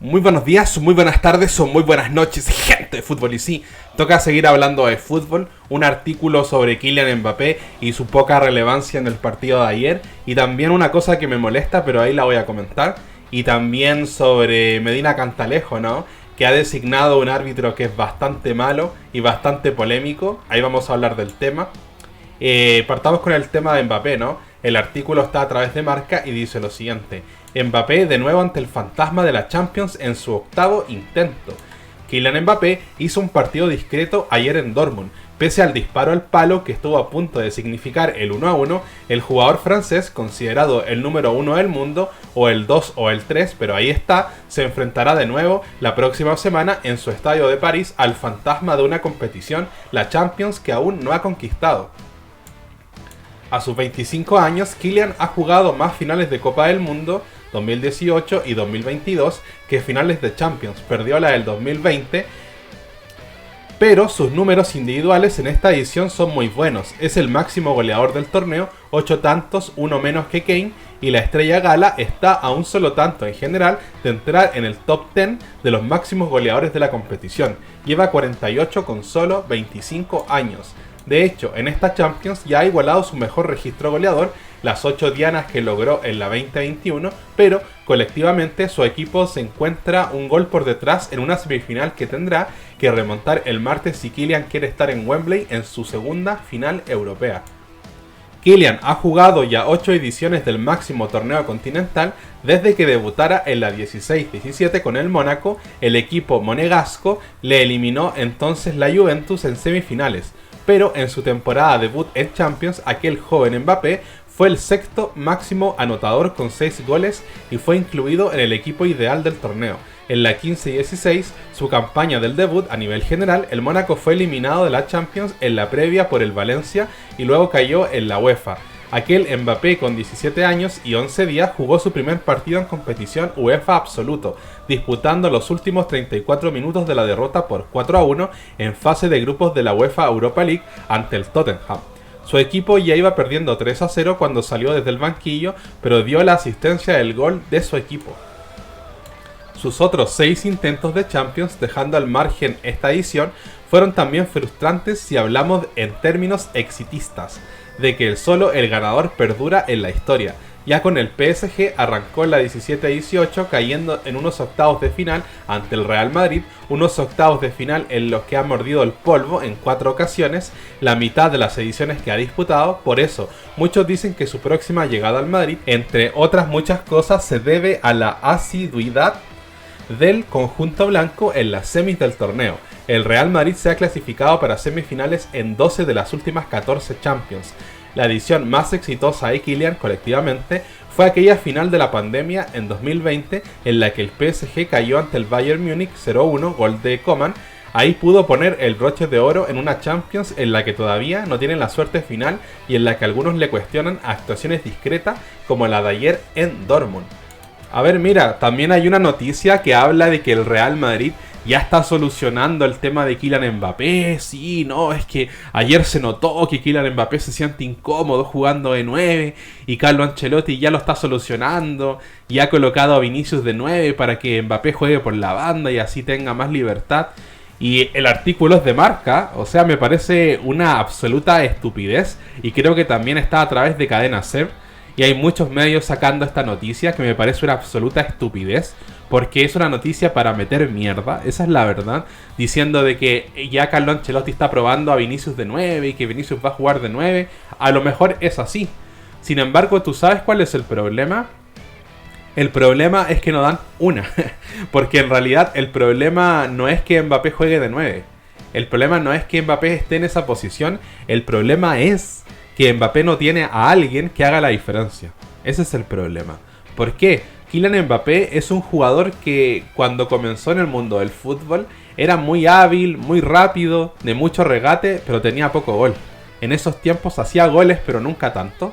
Muy buenos días, muy buenas tardes o muy buenas noches, gente de fútbol. Y sí, toca seguir hablando de fútbol. Un artículo sobre Kylian Mbappé y su poca relevancia en el partido de ayer. Y también una cosa que me molesta, pero ahí la voy a comentar. Y también sobre Medina Cantalejo, ¿no? Que ha designado un árbitro que es bastante malo y bastante polémico. Ahí vamos a hablar del tema. Partamos con el tema de Mbappé, ¿no? El artículo está a través de Marca y dice lo siguiente: Mbappé de nuevo ante el fantasma de la Champions en su octavo intento. Kylian Mbappé hizo un partido discreto ayer en Dortmund. Pese al disparo al palo que estuvo a punto de significar el 1-1, el jugador francés, considerado el número 1 del mundo, o el 2 o el 3, pero ahí está, se enfrentará de nuevo la próxima semana en su estadio de París al fantasma de una competición, la Champions, que aún no ha conquistado. A sus 25 años, Kylian ha jugado más finales de Copa del Mundo 2018 y 2022 que finales de Champions. Perdió la del 2020, pero sus números individuales en esta edición son muy buenos. Es el máximo goleador del torneo, 8 tantos, uno menos que Kane, y la estrella gala está a un solo tanto en general de entrar en el top 10 de los máximos goleadores de la competición. Lleva 48 con solo 25 años. De hecho, en esta Champions ya ha igualado su mejor registro goleador, las 8 dianas que logró en la 2021, pero colectivamente su equipo se encuentra un gol por detrás en una semifinal que tendrá que remontar el martes si Kylian quiere estar en Wembley en su segunda final europea. Kylian ha jugado ya 8 ediciones del máximo torneo continental desde que debutara en la 16-17 con el Mónaco. El equipo monegasco le eliminó entonces la Juventus en semifinales, pero en su temporada debut en Champions, aquel joven Mbappé fue el sexto máximo anotador con 6 goles y fue incluido en el equipo ideal del torneo. En la 15-16, su campaña del debut a nivel general, el Mónaco fue eliminado de la Champions en la previa por el Valencia y luego cayó en la UEFA. Aquel Mbappé con 17 años y 11 días jugó su primer partido en competición UEFA absoluto, disputando los últimos 34 minutos de la derrota por 4-1 en fase de grupos de la UEFA Europa League ante el Tottenham. Su equipo ya iba perdiendo 3-0 cuando salió desde el banquillo, pero dio la asistencia del gol de su equipo. Sus otros 6 intentos de Champions, dejando al margen esta edición, fueron también frustrantes si hablamos en términos exitistas, de que solo el ganador perdura en la historia. Ya con el PSG arrancó en la 17-18 cayendo en unos octavos de final ante el Real Madrid, unos octavos de final en los que ha mordido el polvo en 4 ocasiones, la mitad de las ediciones que ha disputado. Por eso, muchos dicen que su próxima llegada al Madrid, entre otras muchas cosas, se debe a la asiduidad del conjunto blanco en las semis del torneo. El Real Madrid se ha clasificado para semifinales en 12 de las últimas 14 Champions. La edición más exitosa de Kylian colectivamente fue aquella final de la pandemia en 2020 en la que el PSG cayó ante el Bayern Múnich 0-1, gol de Coman. Ahí pudo poner el broche de oro en una Champions en la que todavía no tienen la suerte final y en la que algunos le cuestionan actuaciones discretas como la de ayer en Dortmund. A ver, mira, también hay una noticia que habla de que el Real Madrid ya está solucionando el tema de Kylian Mbappé. Sí, no, es que ayer se notó que Kylian Mbappé se siente incómodo jugando de 9 y Carlo Ancelotti ya lo está solucionando y ha colocado a Vinicius de 9 para que Mbappé juegue por la banda y así tenga más libertad. Y el artículo es de Marca, o sea, me parece una absoluta estupidez y creo que también está a través de Cadena SER. Y hay muchos medios sacando esta noticia que me parece una absoluta estupidez, porque es una noticia para meter mierda, esa es la verdad, diciendo de que ya Carlo Ancelotti está probando a Vinicius de 9 y que Vinicius va a jugar de 9. A lo mejor es así. Sin embargo, ¿tú sabes cuál es el problema? El problema es que no dan una, porque en realidad el problema no es que Mbappé juegue de 9. El problema no es que Mbappé esté en esa posición, el problema es que Mbappé no tiene a alguien que haga la diferencia. Ese es el problema. ¿Por qué? Kylian Mbappé es un jugador que cuando comenzó en el mundo del fútbol era muy hábil, muy rápido, de mucho regate, pero tenía poco gol. En esos tiempos hacía goles, pero nunca tanto.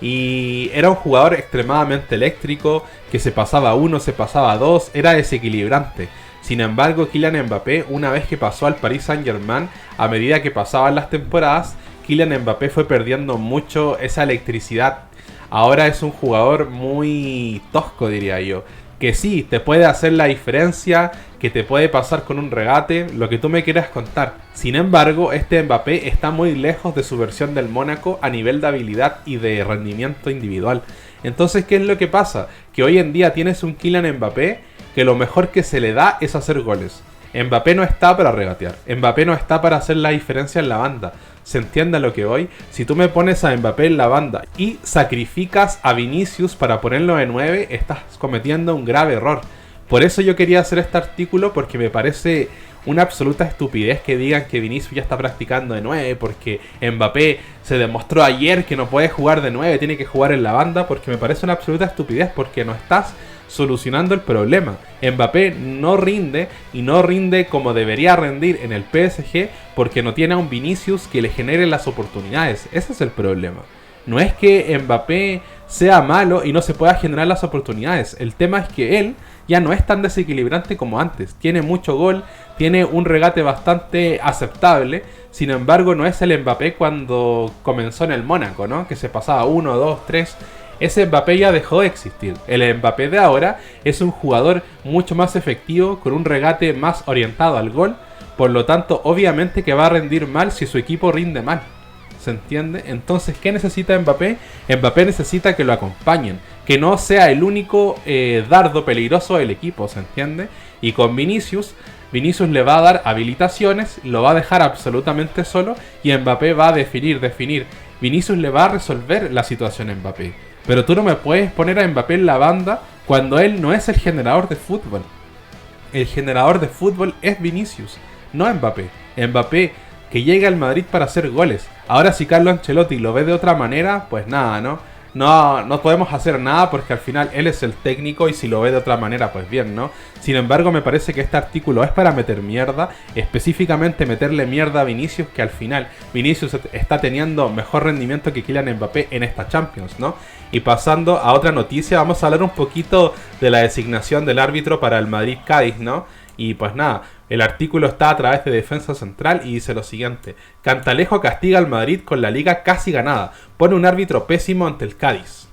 Y era un jugador extremadamente eléctrico, que se pasaba 1, se pasaba 2, era desequilibrante. Sin embargo, Kylian Mbappé, una vez que pasó al Paris Saint-Germain, a medida que pasaban las temporadas, Kylian Mbappé fue perdiendo mucho esa electricidad. Ahora es un jugador muy tosco, diría yo, que sí, te puede hacer la diferencia, que te puede pasar con un regate, lo que tú me quieras contar. Sin embargo, este Mbappé está muy lejos de su versión del Mónaco a nivel de habilidad y de rendimiento individual. Entonces, ¿qué es lo que pasa? Que hoy en día tienes un Kylian Mbappé que lo mejor que se le da es hacer goles. Mbappé no está para regatear, Mbappé no está para hacer la diferencia en la banda. ¿Se entiende a lo que voy? Si tú me pones a Mbappé en la banda y sacrificas a Vinicius para ponerlo de 9, estás cometiendo un grave error. Por eso yo quería hacer este artículo, porque me parece una absoluta estupidez que digan que Vinicius ya está practicando de 9, porque Mbappé se demostró ayer que no puede jugar de 9, tiene que jugar en la banda, porque me parece una absoluta estupidez, porque no estás solucionando el problema. Mbappé no rinde, y no rinde como debería rendir en el PSG, porque no tiene a un Vinicius que le genere las oportunidades. Ese es el problema. No es que Mbappé sea malo y no se pueda generar las oportunidades. El tema es que él ya no es tan desequilibrante como antes. Tiene mucho gol, tiene un regate bastante aceptable. Sin embargo, no es el Mbappé cuando comenzó en el Mónaco, ¿no? Que se pasaba 1, 2, 3. Ese Mbappé ya dejó de existir. El Mbappé de ahora es un jugador mucho más efectivo, con un regate más orientado al gol. Por lo tanto, obviamente que va a rendir mal si su equipo rinde mal. ¿Se entiende? Entonces, ¿qué necesita Mbappé? Mbappé necesita que lo acompañen, que no sea el único dardo peligroso del equipo, ¿se entiende? Y con Vinicius le va a dar habilitaciones, lo va a dejar absolutamente solo y Mbappé va a definir. Vinicius le va a resolver la situación a Mbappé. Pero tú no me puedes poner a Mbappé en la banda cuando él no es el generador de fútbol. El generador de fútbol es Vinicius, no Mbappé. Mbappé que llega al Madrid para hacer goles. Ahora si Carlo Ancelotti lo ve de otra manera, pues nada, no podemos hacer nada, porque al final él es el técnico y si lo ve de otra manera, pues bien, ¿no? Sin embargo, me parece que este artículo es para meter mierda, específicamente meterle mierda a Vinicius, que al final Vinicius está teniendo mejor rendimiento que Kylian Mbappé en esta Champions, ¿no? Y pasando a otra noticia, vamos a hablar un poquito de la designación del árbitro para el Madrid-Cádiz, ¿no? Y pues nada, el artículo está a través de Defensa Central y dice lo siguiente: Cantalejo castiga al Madrid con la liga casi ganada, pone un árbitro pésimo ante el Cádiz.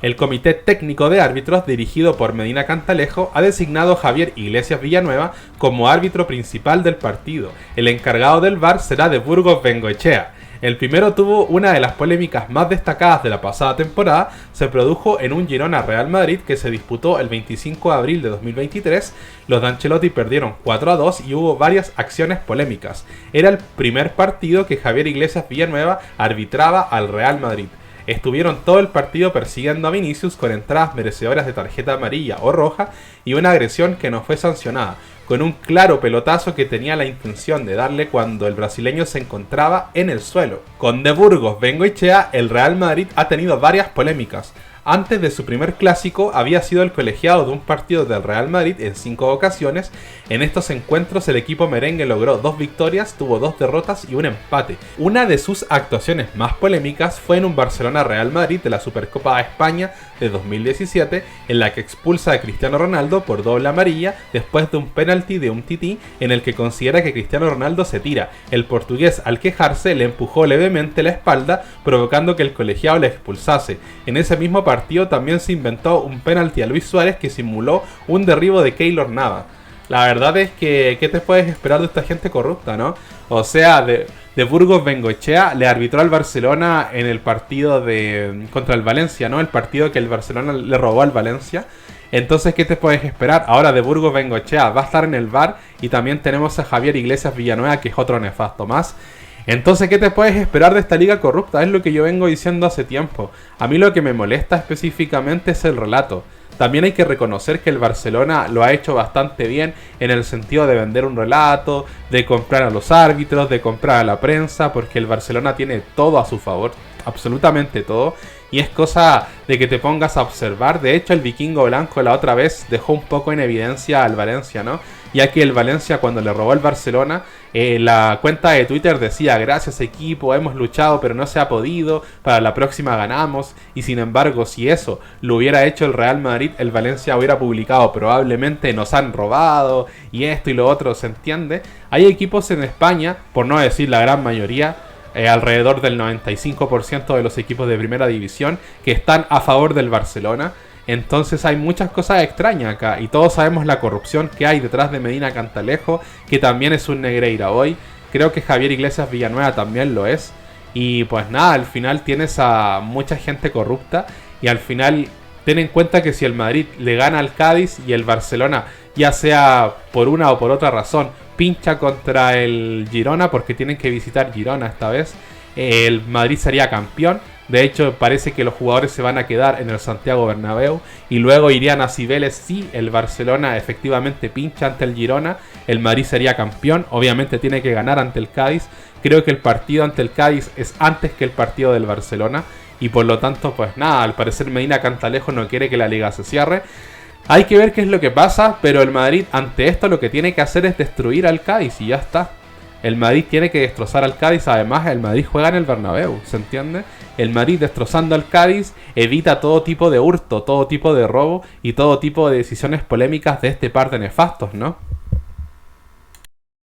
El Comité Técnico de Árbitros, dirigido por Medina Cantalejo, ha designado a Javier Iglesias Villanueva como árbitro principal del partido. El encargado del VAR será de Burgos Bengoechea. El primero tuvo una de las polémicas más destacadas de la pasada temporada. Se produjo en un Girona Real Madrid que se disputó el 25 de abril de 2023. Los de Ancelotti perdieron 4-2 y hubo varias acciones polémicas. Era el primer partido que Javier Iglesias Villanueva arbitraba al Real Madrid. Estuvieron todo el partido persiguiendo a Vinicius con entradas merecedoras de tarjeta amarilla o roja y una agresión que no fue sancionada, con un claro pelotazo que tenía la intención de darle cuando el brasileño se encontraba en el suelo. Con De Burgos Bengoechea, el Real Madrid ha tenido varias polémicas. Antes de su primer clásico había sido el colegiado de un partido del Real Madrid en 5 ocasiones. En estos encuentros el equipo merengue logró 2 victorias, tuvo 2 derrotas y un empate. Una de sus actuaciones más polémicas fue en un Barcelona-Real Madrid de la Supercopa de España de 2017, en la que expulsa a Cristiano Ronaldo por doble amarilla después de un penalti de un tití en el que considera que Cristiano Ronaldo se tira. El portugués, al quejarse, le empujó levemente la espalda, provocando que el colegiado le expulsase. En ese mismo partido también se inventó un penalti a Luis Suárez que simuló un derribo de Keylor Navas. La verdad es que, ¿qué te puedes esperar de esta gente corrupta, no? O sea, de Burgos Bengoechea le arbitró al Barcelona en el partido contra el Valencia, ¿no? El partido que el Barcelona le robó al Valencia. Entonces, ¿qué te puedes esperar? Ahora de Burgos Bengoechea va a estar en el VAR y también tenemos a Javier Iglesias Villanueva, que es otro nefasto más. Entonces, ¿qué te puedes esperar de esta liga corrupta? Es lo que yo vengo diciendo hace tiempo. A mí lo que me molesta específicamente es el relato. También hay que reconocer que el Barcelona lo ha hecho bastante bien en el sentido de vender un relato, de comprar a los árbitros, de comprar a la prensa, porque el Barcelona tiene todo a su favor, absolutamente todo, y es cosa de que te pongas a observar. De hecho, el vikingo blanco la otra vez dejó un poco en evidencia al Valencia, ¿no? Ya que el Valencia, cuando le robó al Barcelona, la cuenta de Twitter decía: gracias equipo, hemos luchado pero no se ha podido, para la próxima ganamos. Y sin embargo, si eso lo hubiera hecho el Real Madrid, el Valencia hubiera publicado probablemente: nos han robado y esto y lo otro, ¿se entiende? Hay equipos en España, por no decir la gran mayoría, alrededor del 95% de los equipos de primera división, que están a favor del Barcelona. Entonces hay muchas cosas extrañas acá. Y todos sabemos la corrupción que hay detrás de Medina Cantalejo, que también es un Negreira hoy. Creo que Javier Iglesias Villanueva también lo es. Y pues nada, al final tienes a mucha gente corrupta. Y al final ten en cuenta que si el Madrid le gana al Cádiz y el Barcelona, ya sea por una o por otra razón, pincha contra el Girona, porque tienen que visitar Girona esta vez, el Madrid sería campeón. De hecho, parece que los jugadores se van a quedar en el Santiago Bernabéu y luego irían a Cibeles si el Barcelona efectivamente pincha ante el Girona. El Madrid sería campeón. Obviamente tiene que ganar ante el Cádiz. Creo que el partido ante el Cádiz es antes que el partido del Barcelona. Y por lo tanto, pues nada, al parecer Medina Cantalejo no quiere que la liga se cierre. Hay que ver qué es lo que pasa, pero el Madrid ante esto lo que tiene que hacer es destruir al Cádiz y ya está. El Madrid tiene que destrozar al Cádiz. Además, el Madrid juega en el Bernabéu, ¿se entiende? El Madrid destrozando al Cádiz evita todo tipo de hurto, todo tipo de robo y todo tipo de decisiones polémicas de este par de nefastos, ¿no?